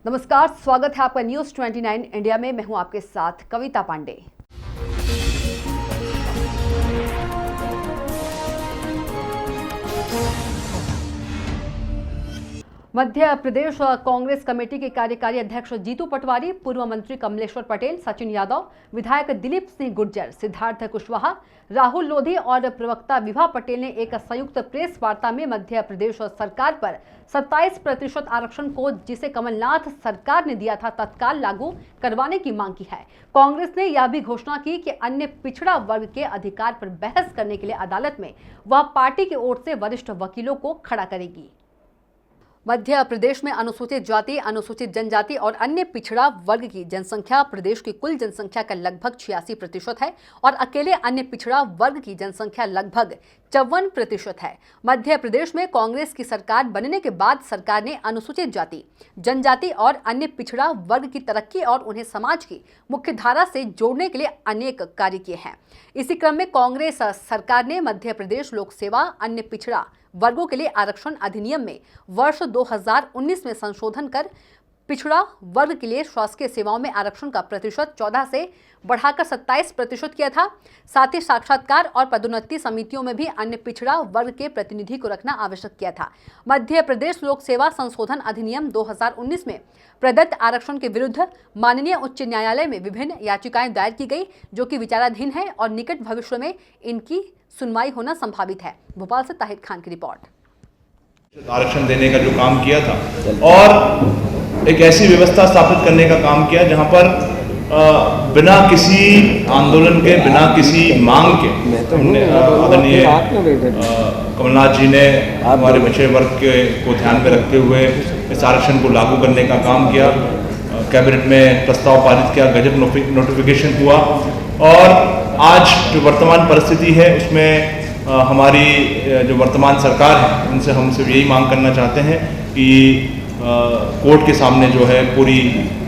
नमस्कार, स्वागत है आपका न्यूज 29 इंडिया में। मैं हूं आपके साथ कविता पांडे। मध्य प्रदेश कांग्रेस कमेटी के कार्यकारी अध्यक्ष जीतू पटवारी, पूर्व मंत्री कमलेश्वर पटेल, सचिन यादव, विधायक दिलीप सिंह गुर्जर, सिद्धार्थ कुशवाहा, राहुल लोधी और प्रवक्ता विभा पटेल ने एक संयुक्त प्रेस वार्ता में मध्य प्रदेश सरकार पर 27% आरक्षण को जिसे कमलनाथ सरकार ने दिया था तत्काल लागू करवाने की मांग की है। कांग्रेस ने यह भी घोषणा की कि अन्य पिछड़ा वर्ग के अधिकार पर बहस करने के लिए अदालत में वह पार्टी की ओर से वरिष्ठ वकीलों को खड़ा करेगी। मध्य प्रदेश में अनुसूचित जाति, अनुसूचित जनजाति और अन्य पिछड़ा वर्ग की जनसंख्या प्रदेश की कुल जनसंख्या का लगभग 86% है और अकेले अन्य पिछड़ा वर्ग की जनसंख्या लगभग 54% है। मध्य प्रदेश में कांग्रेस की सरकार बनने के बाद सरकार ने अनुसूचित जाति, जनजाति और अन्य पिछड़ा वर्ग की तरक्की और उन्हें समाज की मुख्य धारा से जोड़ने के लिए अनेक कार्य किए हैं। इसी क्रम में कांग्रेस सरकार ने मध्य प्रदेश लोक सेवा अन्य पिछड़ा वर्गों के लिए आरक्षण अधिनियम में वर्ष 2019 में संशोधन कर पिछड़ा वर्ग के लिए शासकीय सेवाओं में आरक्षण का प्रतिशत 14 से बढ़ाकर 27% किया था। साथ ही साक्षात्कार और पदोन्नति समितियों में भी अन्य पिछड़ा वर्ग के प्रतिनिधि को रखना आवश्यक किया था। मध्य प्रदेश लोक सेवा संशोधन अधिनियम 2019 में प्रदत्त आरक्षण के विरुद्ध माननीय उच्च न्यायालय में विभिन्न याचिकाएं दायर की गई, जो कि विचाराधीन है और निकट भविष्य में इनकी सुनवाई होना संभावित है। भोपाल से ताहिर खान की रिपोर्ट। आरक्षण देने का जो काम किया था और एक ऐसी व्यवस्था स्थापित करने का काम किया जहां पर बिना किसी आंदोलन के, बिना किसी मांग के आदरणीय कमलनाथ जी ने हमारे पिछड़े वर्ग को ध्यान में रखते हुए इस आरक्षण को लागू करने का काम किया। कैबिनेट में प्रस्ताव पारित किया, गजट नोटिफिकेशन हुआ और आज जो वर्तमान परिस्थिति है उसमें हमारी जो वर्तमान सरकार है उनसे हम सिर्फ यही मांग करना चाहते हैं कि कोर्ट के सामने जो है पूरी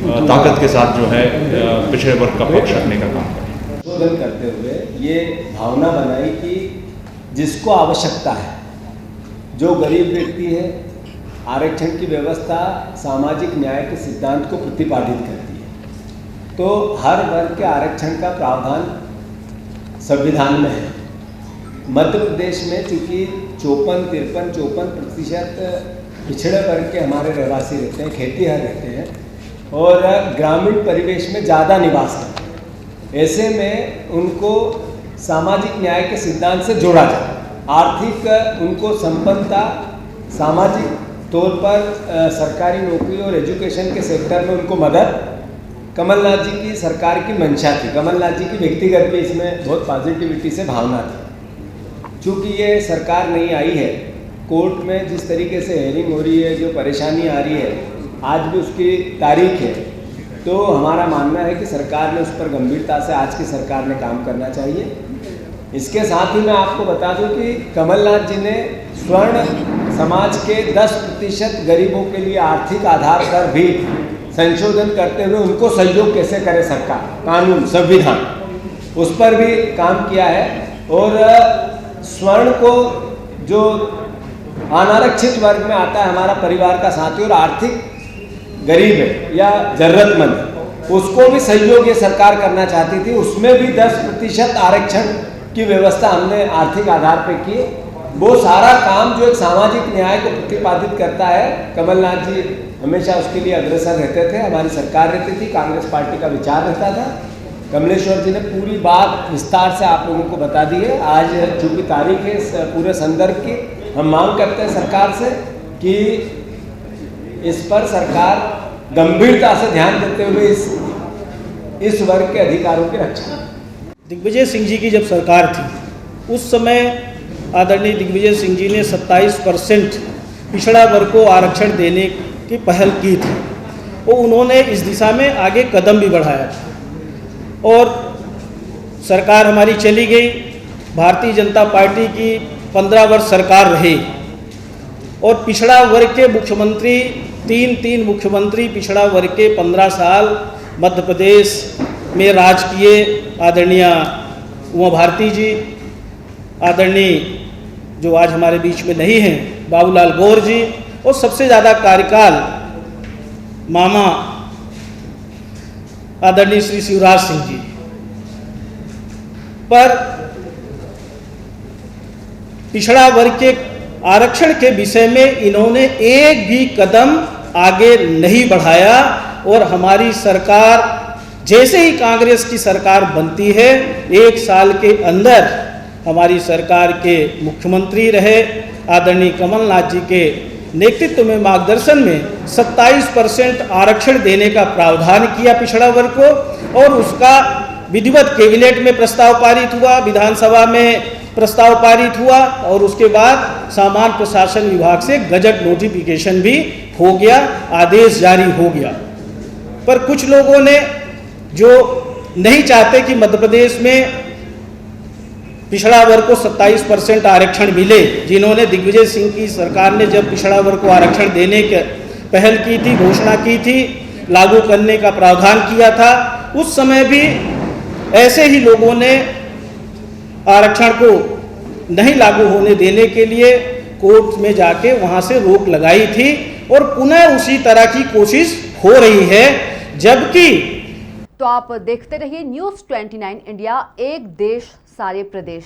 ताकत के साथ जो है पिछड़े वर्ग का पक्ष रखने का काम करें। संशोधन करते हुए ये भावना बनाई कि जिसको आवश्यकता है, जो गरीब व्यक्ति है, आरक्षण की व्यवस्था सामाजिक न्याय के सिद्धांत को प्रतिपादित करती है, तो हर वर्ग के आरक्षण का प्रावधान संविधान में है। मध्य प्रदेश में चूँकि 54% पिछड़े वर्ग के हमारे रहवासी रहते हैं, खेतीहर रहते हैं और ग्रामीण परिवेश में ज़्यादा निवास करते हैं। ऐसे में उनको सामाजिक न्याय के सिद्धांत से जोड़ा जाए, आर्थिक उनको संपन्नता, सामाजिक तौर पर सरकारी नौकरी और एजुकेशन के सेक्टर में उनको मदद कमलनाथ जी की सरकार की मंशा थी। कमलनाथ जी की व्यक्तिगत भी इसमें बहुत पॉजिटिविटी से भावना थी। चूँकि ये सरकार नहीं आई है, कोर्ट में जिस तरीके से हेयरिंग हो रही है, जो परेशानी आ रही है, आज भी उसकी तारीख है, तो हमारा मानना है कि सरकार ने उस पर गंभीरता से आज की सरकार ने काम करना चाहिए। इसके साथ ही मैं आपको बता दूं कि कमलनाथ जी ने स्वर्ण समाज के 10% गरीबों के लिए आर्थिक आधार पर भी संशोधन करते हुए उनको सहयोग कैसे करे सरकार, कानून, संविधान, उस पर भी काम किया है। और स्वर्ण को जो अनारक्षित वर्ग में आता है, हमारा परिवार का साथी और आर्थिक गरीब है या जरूरतमंद है, उसको भी सहयोग ये सरकार करना चाहती थी। उसमें भी 10% आरक्षण की व्यवस्था हमने आर्थिक आधार पर की। वो सारा काम जो एक सामाजिक न्याय को प्रतिपादित करता है, कमलनाथ जी हमेशा उसके लिए अग्रसर रहते थे, हमारी सरकार रहती थी, कांग्रेस पार्टी का विचार रहता था। कमलेश्वर जी ने पूरी बात विस्तार से आप लोगों को बता दी है। आज चूँकि तारीख है इस पूरे संदर्भ की, हम मांग करते हैं सरकार से कि इस पर सरकार गंभीरता से ध्यान देते हुए इस वर्ग के अधिकारों की रक्षा। दिग्विजय सिंह जी की जब सरकार थी उस समय आदरणीय दिग्विजय सिंह जी ने 27% पिछड़ा वर्ग को आरक्षण देने की पहल की थी और उन्होंने इस दिशा में आगे कदम भी बढ़ाया था। और सरकार हमारी चली गई, भारतीय जनता पार्टी की 15 वर्ष सरकार रही और पिछड़ा वर्ग के मुख्यमंत्री, तीन मुख्यमंत्री पिछड़ा वर्ग के 15 साल मध्य प्रदेश में राज किए। आदरणीय उमा भारती जी, आदरणीय जो आज हमारे बीच में नहीं हैं बाबूलाल गौर जी, और सबसे ज़्यादा कार्यकाल मामा आदरणीय श्री शिवराज सिंह जी पर पिछड़ा वर्ग के आरक्षण के विषय में इन्होंने एक भी कदम आगे नहीं बढ़ाया और हमारी सरकार जैसे ही कांग्रेस की सरकार बनती है 1 साल के अंदर हमारी सरकार के मुख्यमंत्री रहे आदरणीय कमलनाथ जी के नेतृत्व में मार्गदर्शन में 27% आरक्षण देने का प्रावधान किया पिछड़ा वर्ग को और उसका विधिवत कैबिनेट में प्रस्ताव पारित हुआ, विधानसभा में प्रस्ताव पारित हुआ और उसके बाद सामान्य प्रशासन विभाग से गजट नोटिफिकेशन भी हो गया, आदेश जारी हो गया। पर कुछ लोगों ने जो नहीं चाहते कि मध्य प्रदेश में पिछड़ा वर्ग को 27% आरक्षण मिले, जिन्होंने दिग्विजय सिंह की सरकार ने जब पिछड़ा वर्ग को आरक्षण देने की पहल की थी, घोषणा की थी, लागू करने का प्रावधान किया था, उस समय भी ऐसे ही लोगों ने आरक्षण को नहीं लागू होने देने के लिए कोर्ट में जाके वहां से रोक लगाई थी और पुनः उसी तरह की कोशिश हो रही है। जबकि तो आप देखते रहिए न्यूज़ 29 इंडिया, एक देश सारे प्रदेश।